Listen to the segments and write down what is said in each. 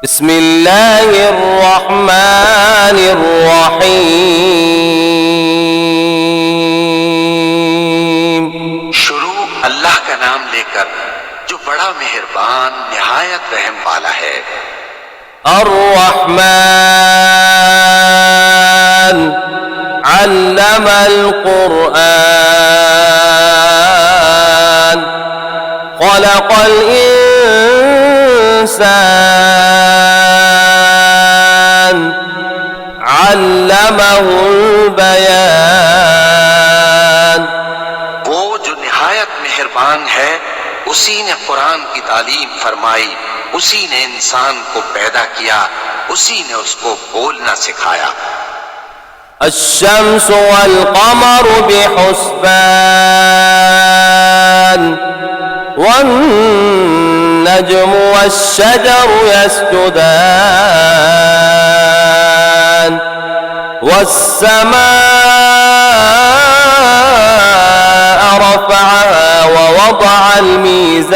बिस्मिल्लाहिर्रहमानिर्रहीम। शुरू अल्लाह का नाम लेकर जो बड़ा मेहरबान निहायत रहम वाला है। अर्रहमान अल्लमल कुरआन खलक़ल इंसान अल्लमहुल बयान। वो जो निहायत मेहरबान है, उसी ने कुरान की तालीम फरमाई, उसी ने इंसान को पैदा किया, उसी ने उसको बोलना सिखाया। अश्शम्स वल क़मर बिहुस्बान वन नज्मु वश्शजरु यस्जुदान वस्समाअ रफ़अहा ववضअल मीज़ान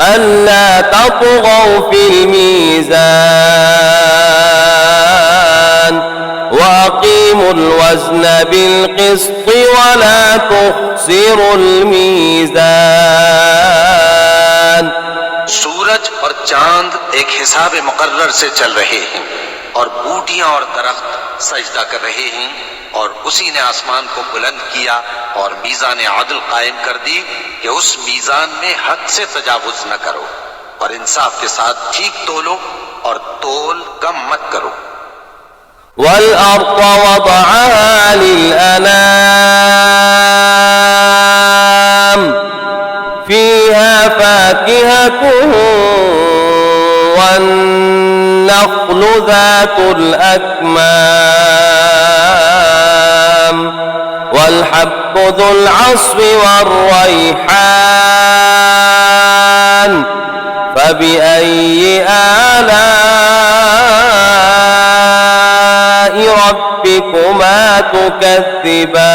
अल्ला तत्गौ फिल मीज़ान वअक़ीमुल वज़्न बिल क़िस्ति वला तुख़्सिरुल मीज़ान। सूरज और चांद एक हिसाब मुकर्रर से चल रहे हैं और बूटियां और दरख्त सजदा कर रहे हैं, और उसी ने आसमान को बुलंद किया और मीज़ान आदल कायम कर दी कि उस मीज़ान में हद से तजावुज न करो और इंसाफ के साथ ठीक तोलो और तोल कम मत करो। वल अर्द वदअहा लिल अनाम फीहा फाकिहतुन वन नख्लु ज़ातुल अक्माम वल हब्बु ज़ुल अस्फ़ि वर्रैहान फबिअय्यि आलाइ रब्बिकुमा तुकज़्ज़िबान।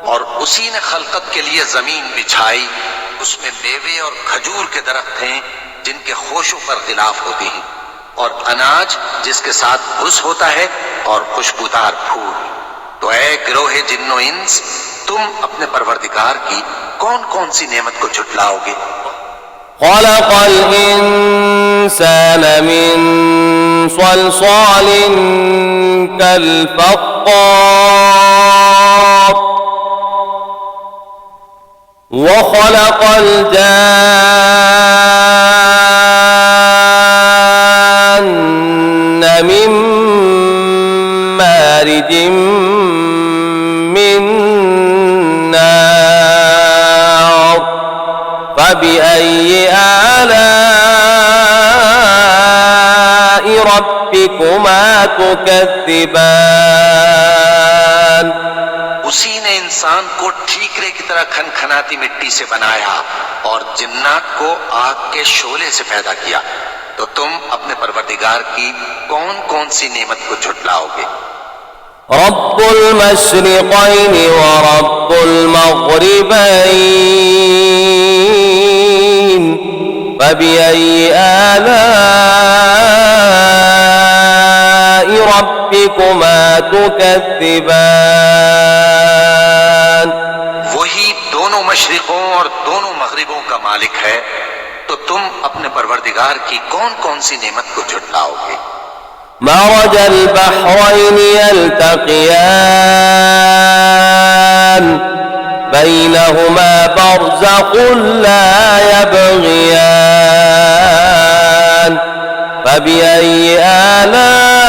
और उसी ने खलकत के लिए जमीन बिछाई, उसमें मेवे और खजूर के दरख्त हैं जिनके खोशों पर गिलाफ होते हैं, और अनाज जिसके साथ भुस होता है और खुशबूदार फूल। तो ऐ गिरोहे जिन्नो इंस, तुम अपने परवरदिगार की कौन कौन सी नेमत को झुटलाओगे। खलक़ल इंसान मिन सलसालिन कल फ़ख़्ख़ार व खलक़ल जान्न मिन मारिजिम मिन नार फबिअय्यि आलाइ रब्बिकुमा तुकज़्ज़िबान। उसी ने इंसान को ठीकरे की तरह खनखनाती मिट्टी से बनाया और जिन्नात को आग के शोले से पैदा किया। तो तुम अपने परवरदिगार की कौन कौन सी नेमत को झुटलाओगे। रब्बुल मशरिक़ैनि व रब्बुल मग़रिबैन फबिअय्यि आलाइ रब्बिकुमा तुकज़्ज़िबान। वही दोनों मशरिकों और दोनों मगरिबों का मालिक है, तो तुम अपने परवरदिगार की कौन कौन सी नेमत को झुटलाओगे। मरजल बहरैनि यल्तक़ियान बैनहुमा बरज़ख़ुन ला यबग़ियान फबिअय्यि आलाइ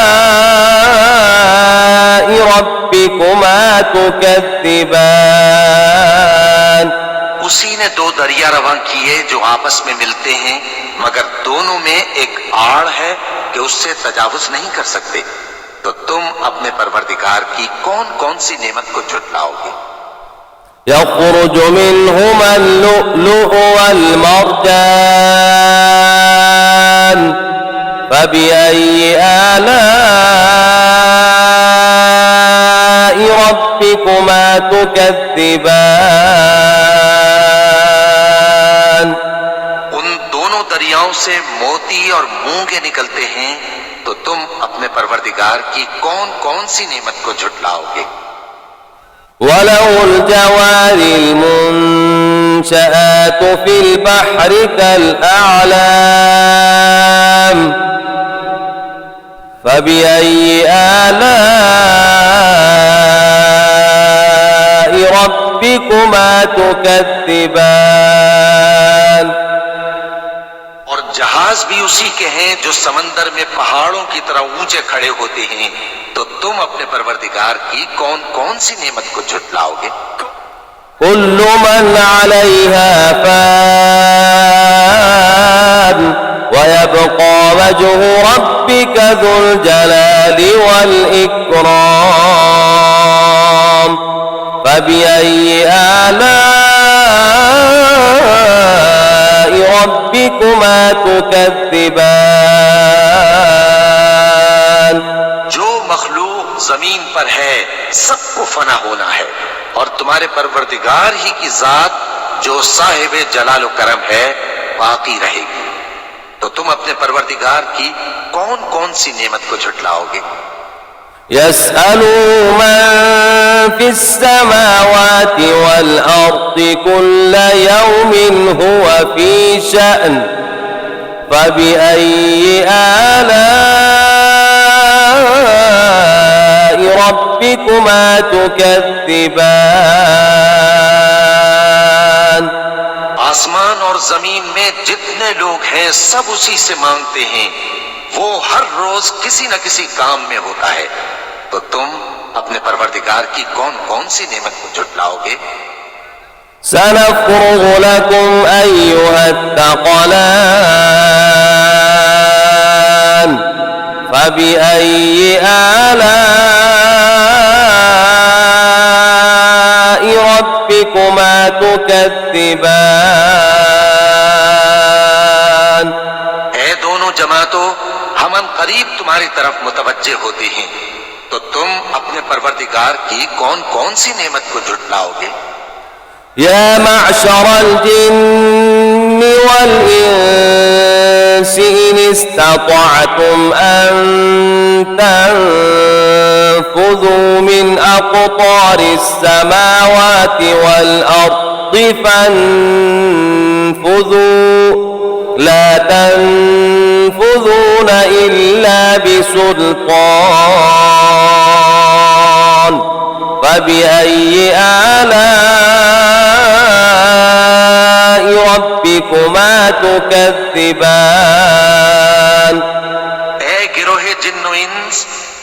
रब्बिकुमा तुकज़्ज़िबान। उसी ने दो दरिया रवां किए जो आपस में मिलते हैं, मगर दोनों में एक आड़ है कि उससे तजावुज नहीं कर सकते। तो तुम अपने परवरदिगार की कौन कौन सी नेमत को झुटलाओगे। यख़रुजु मिन्हुमा अल-लुअ्लुअु वल-मरजान फबिअय्यि आलाइ रब्बिकुमा تكذبان उन दोनों दरियाओं से मोती और मूंगे निकलते हैं, तो तुम अपने परवरदिगार की कौन कौन सी नेमत को झुटलाओगे। وله الجوار المنشآت في البحر كالأعلام فبأي آلاء ربكما تكذبان और जहाज भी उसी के हैं जो समंदर में पहाड़ों की तरह ऊंचे खड़े होते हैं, तो तुम अपने परवरदिगार की कौन कौन सी नेमत को झुटलाओगे। كل من عليها فان ويبقى وجه ربك ذو الجلال والإكرام فبأي آلاء ربكما تكذبان जो मखलूक जमीन पर है सबको फना होना है, और तुम्हारे परवरदिगार ही की जात जो साहिब जलाल करम है बाकी रहेगी। तो तुम अपने परवरदिगार की कौन कौन सी नेमत को झुटलाओगे। يسأله من في السماوات والأرض كل يوم هو في شأن فبأي آلاء ربكما تكذبان आसमान और जमीन में जितने लोग हैं सब उसी से मांगते हैं, वो हर रोज किसी न किसी काम में होता है। तो तुम अपने परवरदिगार की कौन कौन सी नेमत को झुटलाओगे। سنفرغ لكم أيها الثقلان فبأي آلاء ربكما تكذبان ऐ दोनों जमातों, हम करीब तुम्हारी तरफ मुतवज्जे होते हैं, तो तुम अपने परवरदिगार की कौन कौन सी नेमत को झुटलाओगे। يا معشر الجن والإنس إن استطعتم أن تنفذوا من أقطار السماوات والأرض فانفذوا لا تنفذون إلا بسلطان فبأي آلاء ربكما تكذبان ऐ गिरोहे जिन्नो इंस,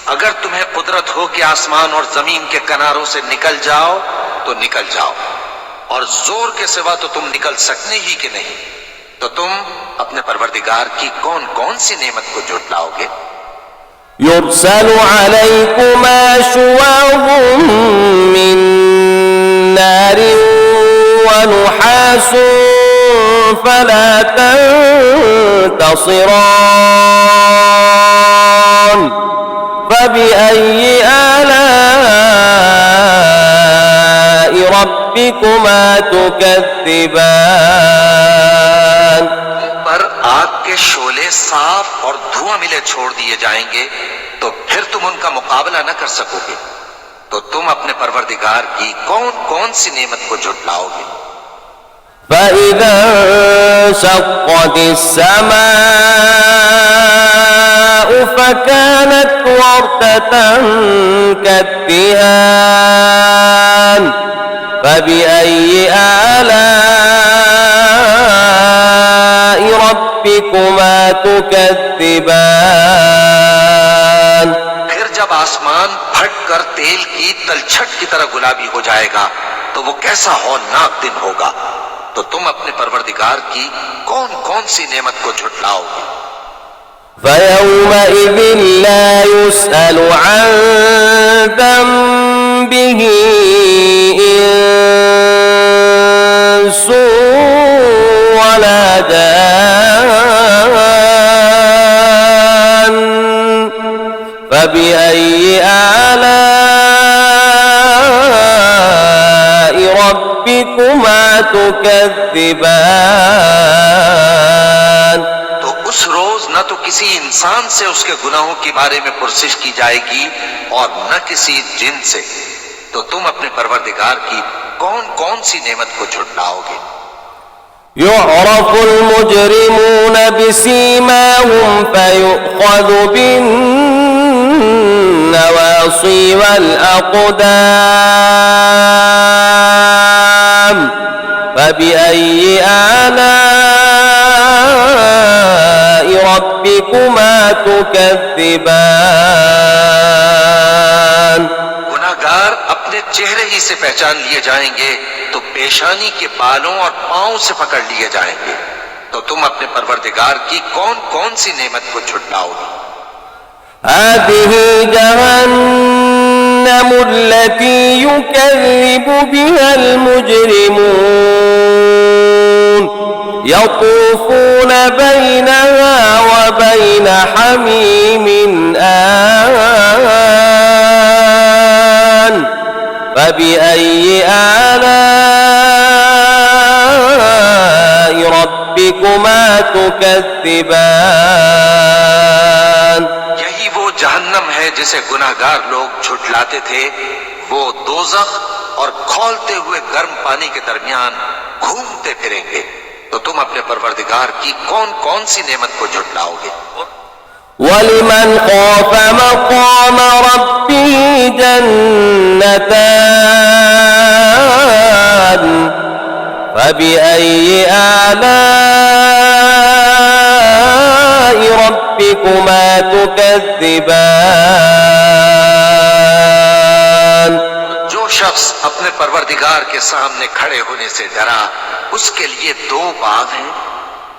अगर तुम्हें कुदरत हो कि आसमान और जमीन के किनारों से निकल जाओ तो निकल जाओ, और जोर के सिवा तो तुम निकल सकने ही कि नहीं। तो तुम अपने परवरदिगार की कौन कौन सी नेमत को झुटलाओगे। يرسل عليكما شواظ من نار ونحاس فلا تنتصران فبأي آلاء ربكما تكذبان पर आग के शोले साफ और धुआं मिले छोड़ दिए जाएंगे, तो फिर तुम उनका मुकाबला न कर सकोगे। तो तुम अपने परवरदिगार की कौन कौन सी नेमत को झुटलाओगे। فإذا انشقت السماء فكانت وردة كالدهان فبأي آلاء ربكما تكذبان फिर जब आसमान फट कर तेल की तलछट की तरह गुलाबी हो जाएगा, तो वो कैसा हौलनाक दिन होगा। तो तुम अपने परवरदिगार की कौन कौन सी नेमत को झुटलाओगे। فيومئذ لا يسأل عن ذنبه إنس ولا جان فبأي آلاء تكذبان तो उस रोज न तो किसी इंसान से उसके गुनाहों के बारे में पुरसिश की जाएगी और न किसी जिन से। तो तुम अपने परवरदिगार की कौन कौन सी नेमत को झुटलाओगे। يعرف المجرمون بسيماهم فيؤخذ بالنواصي والأقدام فبأي آلاء ربكما تكذبان गुनाहगार अपने चेहरे ही से पहचान लिए जाएंगे तो पेशानी के बालों और पांव से पकड़ लिए जाएंगे। तो तुम अपने परवरदिगार की कौन कौन सी नेमत को झुटलाओगे। هذه جهنم التي يكذب بها المجرمون يطوفون بينها وبين حميم آن فبأي آلاء ربكما تكذبان यही वो जहन्नम है जिसे गुनाहगार लोग झुटलाते थे। वो दोज़ख और खौलते हुए गर्म पानी के दरमियान घूमते फिरेंगे। तो तुम अपने परवरदिगार की कौन कौन सी नेमत को झुटलाओगे। ولمن خاف مقام ربه جنتان فبأي آلاء ربكما تكذبان जो शख्स अपने परवरदिगार के सामने खड़े होने से डरा उसके लिए दो बाग हैं।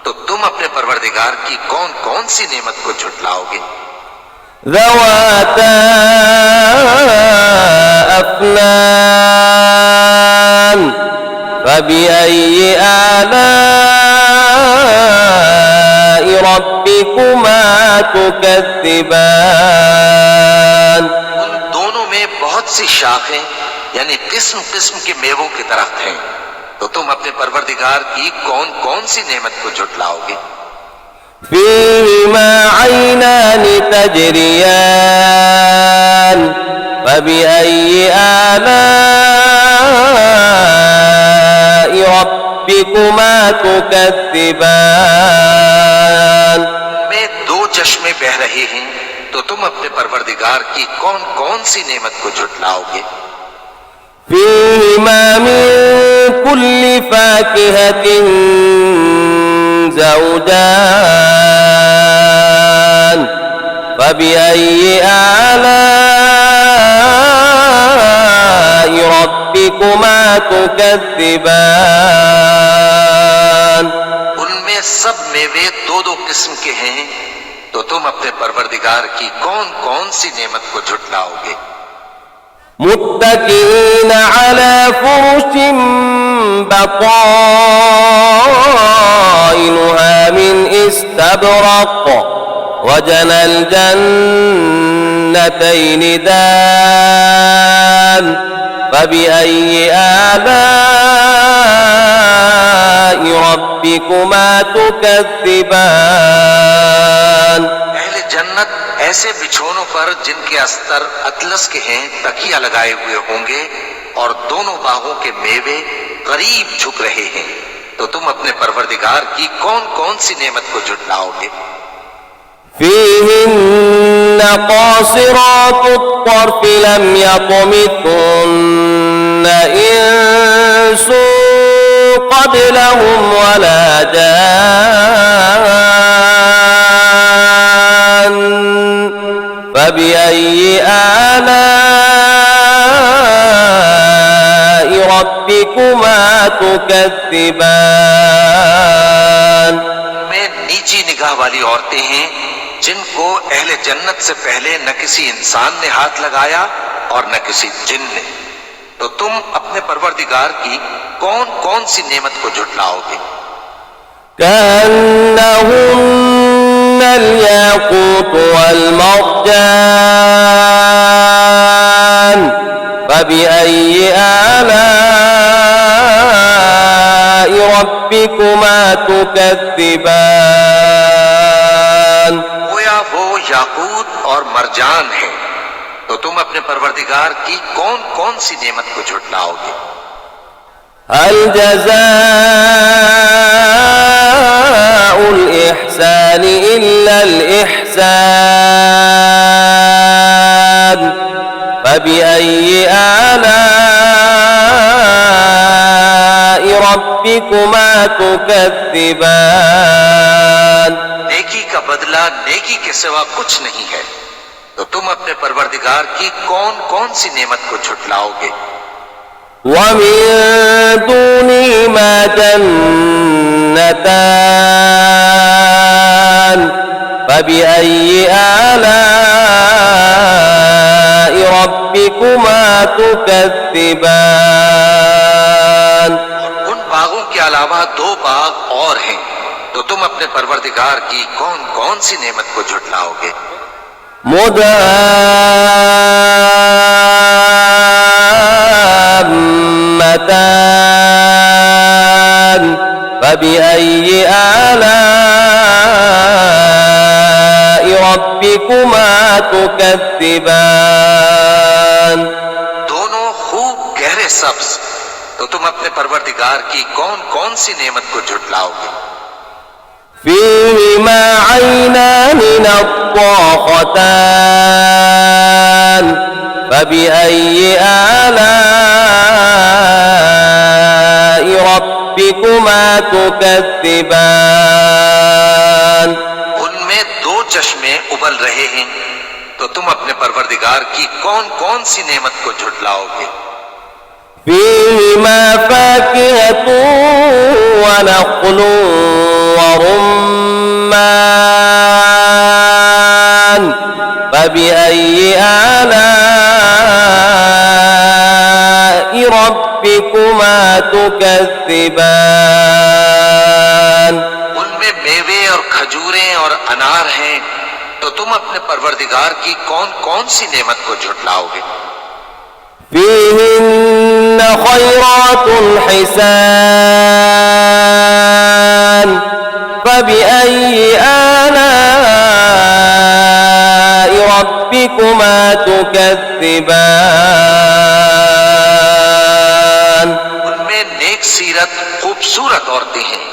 तो तुम अपने परवरदिगार की कौन कौन सी नेमत को झुटलाओगे। ذواتا أفنان فبأي آلاء ربكما تكذبان उन दोनों में बहुत सी शाखें यानी किस्म किस्म के मेवों के दरख्त हैं। तो तुम अपने परवरदिगार की कौन कौन सी नेमत को झुटलाओगे। فيهما عينان تجريان فبأي آلاء ربكما تكذبان में दो चश्मे बह रहे हैं। तो तुम अपने परवरदिगार की कौन कौन सी नेमत को झुटलाओगे। فيهما من كل فاكهة زوجان فبأي آلاء ربكما تكذبان उनमें सब मेवे दो दो किस्म के हैं। तो तुम अपने परवरदिगार की कौन कौन सी नेमत को झुटलाओगे। متكئين على فرش بطائنها من استبرق وجنى الجنتين دان فبأي آلاء ربكما تكذبان अहले जन्नत ऐसे बिछोनों पर जिनके अस्तर अतलस के हैं तकिया लगाए हुए होंगे और दोनों बागों के मेवे करीब झुक रहे हैं। तो तुम अपने परवरदिगार की कौन कौन सी नेमत को झुटलाओगे। فيهن قاصرات الطرف لم يطمثهن إنس قبلهم ولا جان فبأي آلاء ربكما تكذبان में नीची निगाह वाली औरतें हैं जिनको अहले जन्नत से पहले न किसी इंसान ने हाथ लगाया और न किसी जिन ने। तो तुम अपने परवरदिगार की कौन कौन सी नेमत को झुटलाओगे। كأنهن الياقوت والمرجان فبأي آلاء ربكما تكذبان गोया वो याकूत और मरजान है, तो तुम अपने परवरदिगार की कौन कौन सी नेमत को झुटलाओगे। هل جزاء الإحسان إلا الإحسان فبأي آلاء ربكما تكذبان नेकी का बदला नेकी के सिवा कुछ नहीं है, तो तुम अपने परवरदिगार की कौन कौन सी नेमत को झुटलाओगे। ومن دونهما جنتان فبأي آلاء ربكما تكذبان उन बागों के अलावा दो बाग और हैं, तो तुम अपने परवरदिगार की कौन कौन सी नेमत को झुटलाओगे। مدهامتان فبأي آلاء ربكما تكذبان दोनों खूब गहरे सब्ज, तो तुम अपने परवरदिगार की कौन कौन सी नेमत को झुटलाओगे। فيهما عينان نضاختان فبأي آلاء ربكما تكذبان उनमें दो चश्मे उबल रहे हैं, तो तुम अपने परवरदिगार की कौन कौन सी नेमत को झुटलाओगे। فيهما فاكهة ونخل ورمان فبأي آلاء ربكما تكذبان उनमें मेवे और खजूरें और अनार हैं, तो तुम अपने परवरदिगार की कौन कौन सी नेमत को झुटलाओगे। فيهن خيرات حسان فبأي آلاء ربكما تكذبان उनमें नेक सीरत खूबसूरत औरतें हैं,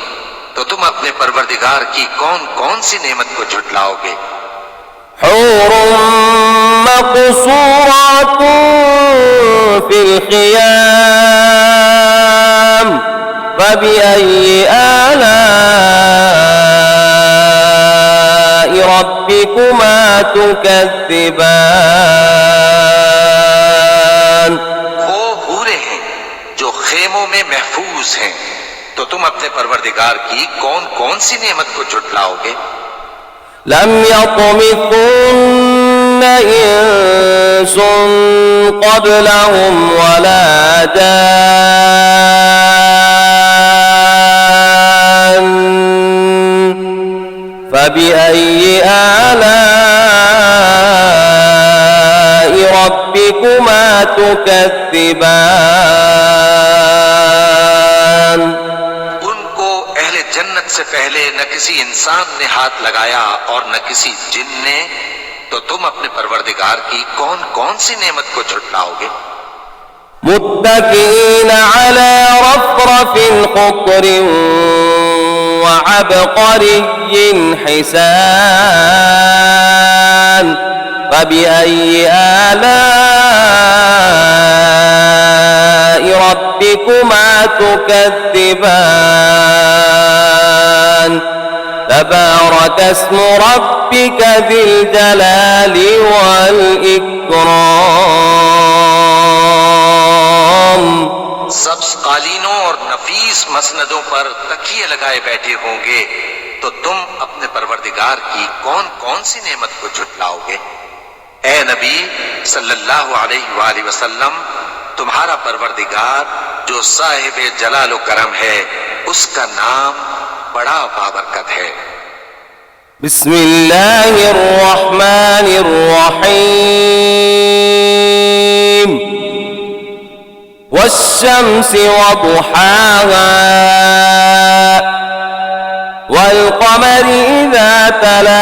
तो तुम अपने परवरदिगार की कौन कौन सी नेमत को झुटलाओगे। حور مقصورات في الخيام فبأي آلاء ربكما تكذبان वो हूरें हैं जो खेमों में महफूज हैं, तो तुम अपने परवरदिगार की कौन कौन सी नेमत को झुटलाओगे। لم يطمثن إنس قبلهم ولا جان فبأي آلاء ربكما تكذبان उनको अहले जन्नत से पहले न किसी इंसान ने हाथ लगाया और न किसी जिन ने, तो तुम अपने परवरदिगार की कौन कौन सी नेमत को झुटलाओगे। متكئين على رفرف خضر وعبقري حسان فبأي آلاء ربكما تكذبان تبارك اسم ربك ذي الجلال والإكرام सब्ज कालीनों और नफीस मसनदों पर तकिए लगाए बैठे होंगे, तो तुम अपने परवरदिगार की कौन कौन सी नेमत को झुटलाओगे। ए नबी सल्लल्लाहु अलैहि वसल्लम, तुम्हारा परवरदिगार जो साहिब जलाल व करम है, उसका नाम बड़ा बाबरकत है। बिस्मिल्लाहिर्रहमानिर्रहीम वश्शम्सि वदुहाहा تلا